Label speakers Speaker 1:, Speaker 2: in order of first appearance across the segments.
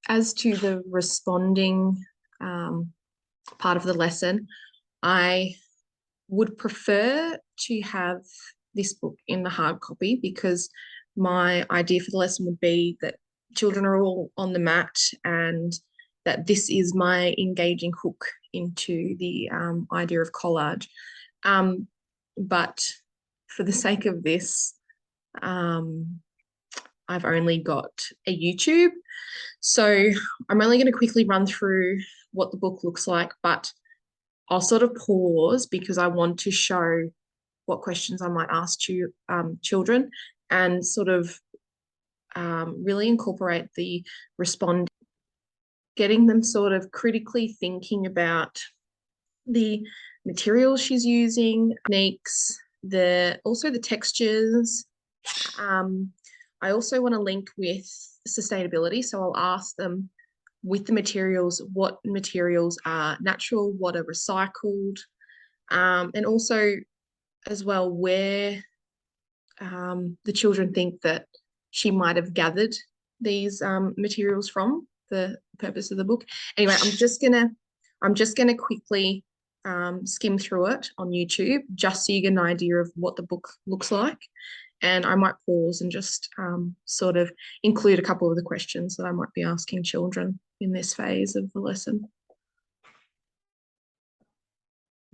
Speaker 1: as to the responding part of the lesson, I would prefer to have this book in the hard copy because my idea for the lesson would be that children are all on the mat and that this is my engaging hook into the idea of collage. But for the sake of this, I've only got a YouTube. So I'm only going to quickly run through what the book looks like, but I'll sort of pause because I want to show what questions I might ask children and sort of really incorporate the respond, getting them sort of critically thinking about the materials she's using, techniques, also the textures. I also want to link with sustainability. So I'll ask them with the materials, what materials are natural, what are recycled, and also as well where the children think that she might have gathered these materials from, the purpose of the book. Anyway, I'm just gonna quickly skim through it on YouTube just so you get an idea of what the book looks like. And I might pause and just sort of include a couple of the questions that I might be asking children in this phase of the lesson.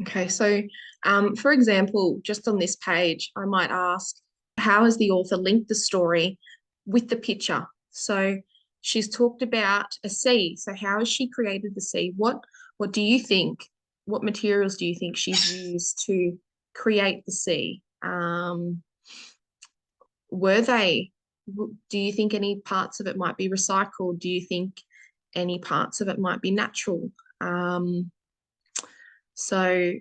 Speaker 1: Okay, so for example, just on this page, I might ask, how has the author linked the story with the picture? So she's talked about a sea. So how has she created the sea? What do you think? What materials do you think she's used to create the sea? Do you think any parts of it might be recycled? Do you think any parts of it might be natural? So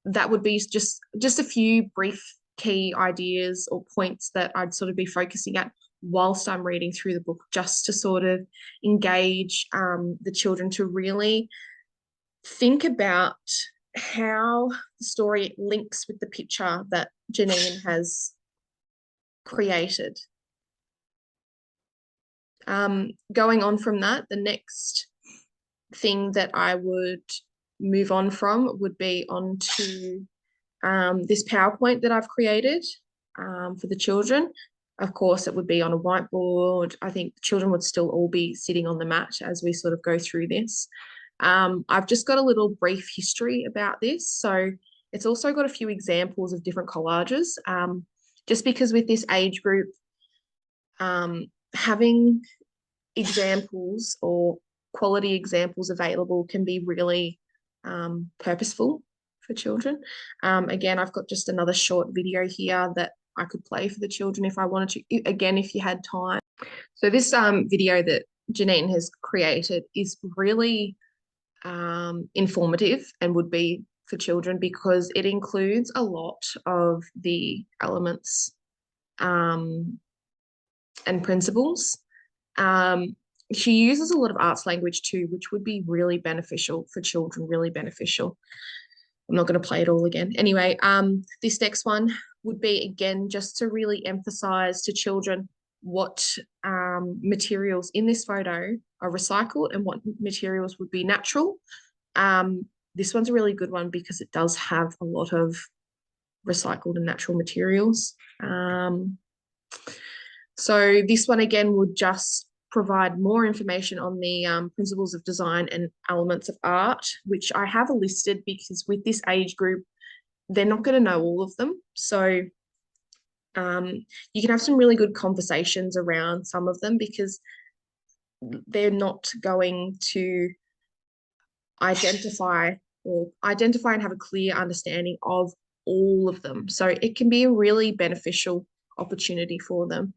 Speaker 1: that would be just a few brief key ideas or points that I'd sort of be focusing at whilst I'm reading through the book, just to sort of engage the children to really think about how the story links with the picture that Janine has created. Going on from that, the next thing that I would move on from would be onto this PowerPoint that I've created for the children. Of course, it would be on a whiteboard. I think the children would still all be sitting on the mat as we sort of go through this. I've just got a little brief history about this. So it's also got a few examples of different collages. Just because with this age group, having examples or quality examples available can be really purposeful for children. Again, I've got just another short video here that I could play for the children if I wanted to, again, if you had time. So this video that Janine has created is really informative and would be for children because it includes a lot of the elements and principles. She uses a lot of arts language too, which would be really beneficial for children, really beneficial. I'm not going to play it all again. Anyway, this next one would be, again, just to really emphasize to children what materials in this photo are recycled and what materials would be natural. This one's a really good one because it does have a lot of recycled and natural materials. So this one, again, would just provide more information on the principles of design and elements of art, which I have listed because with this age group, they're not going to know all of them. So you can have some really good conversations around some of them because they're not going to identify and have a clear understanding of all of them. So it can be a really beneficial opportunity for them.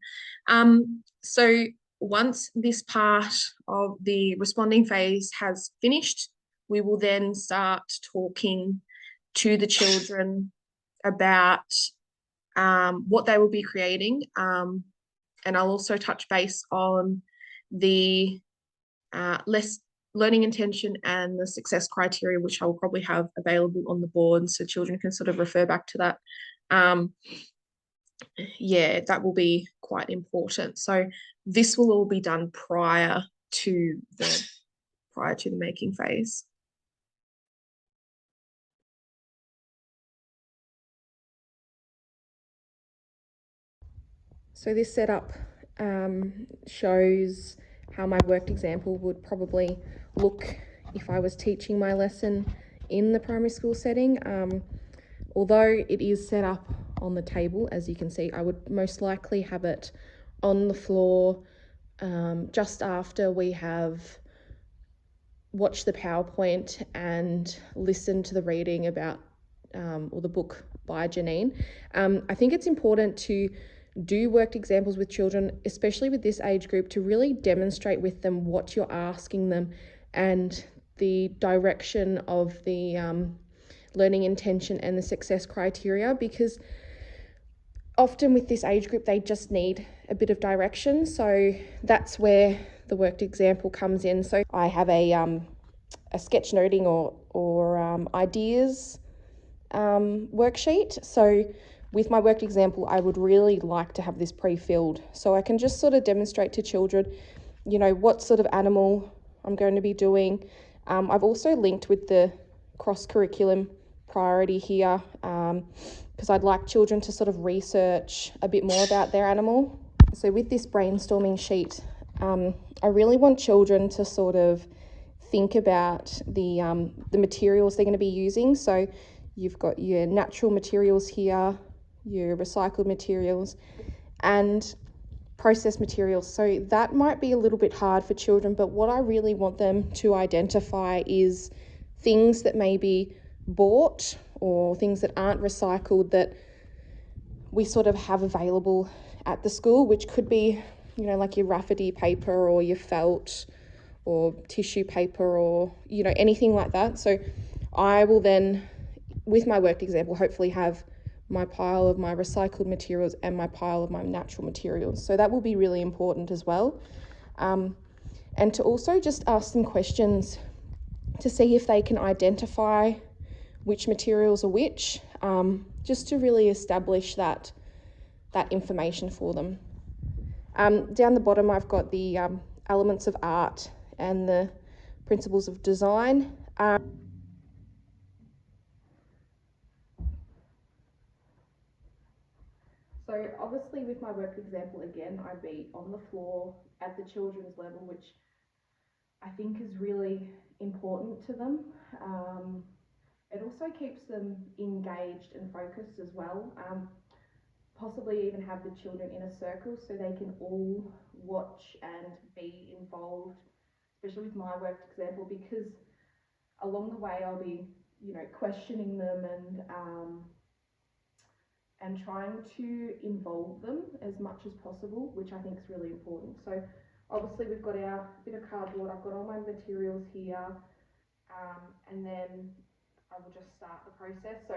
Speaker 1: So once this part of the responding phase has finished, we will then start talking to the children about what they will be creating. And I'll also touch base on the learning intention and the success criteria, which I'll probably have available on the board so children can sort of refer back to that. Yeah, that will be quite important. So this will all be done prior to the prior to the making phase. So this setup shows how my worked example would probably look if I was teaching my lesson in the primary school setting. Although it is set up on the table, as you can see, I would most likely have it on the floor just after we have watched the PowerPoint and listened to the reading about or the book by Janine. I think it's important to do worked examples with children, especially with this age group, to really demonstrate with them what you're asking them and the direction of the learning intention and the success criteria, because often with this age group they just need a bit of direction. So that's where the worked example comes in. So I have a sketchnoting or ideas worksheet. So with my worked example, I would really like to have this pre-filled so I can just sort of demonstrate to children, you know, what sort of animal I'm going to be doing. I've also linked with the cross-curriculum priority here because I'd like children to sort of research a bit more about their animal. So with this brainstorming sheet, I really want children to sort of think about the materials they're going to be using. So you've got your natural materials here, your recycled materials, and processed materials. So that might be a little bit hard for children, but what I really want them to identify is things that may be bought or things that aren't recycled that we sort of have available at the school, which could be, you know, like your Rafferty paper or your felt or tissue paper or, you know, anything like that. So I will then, with my worked example, hopefully have my pile of my recycled materials and my pile of my natural materials. So that will be really important as well. And to also just ask them questions to see if they can identify which materials are which, just to really establish that information for them. Down the bottom, I've got the elements of art and the principles of design. So obviously with my work example, again, I'd be on the floor at the children's level, which I think is really important to them. It also keeps them engaged and focused as well. Possibly even have the children in a circle so they can all watch and be involved, especially with my work example, because along the way I'll be, you know, questioning them and trying to involve them as much as possible, which I think is really important. So obviously we've got our bit of cardboard, I've got all my materials here, and then I will just start the process. So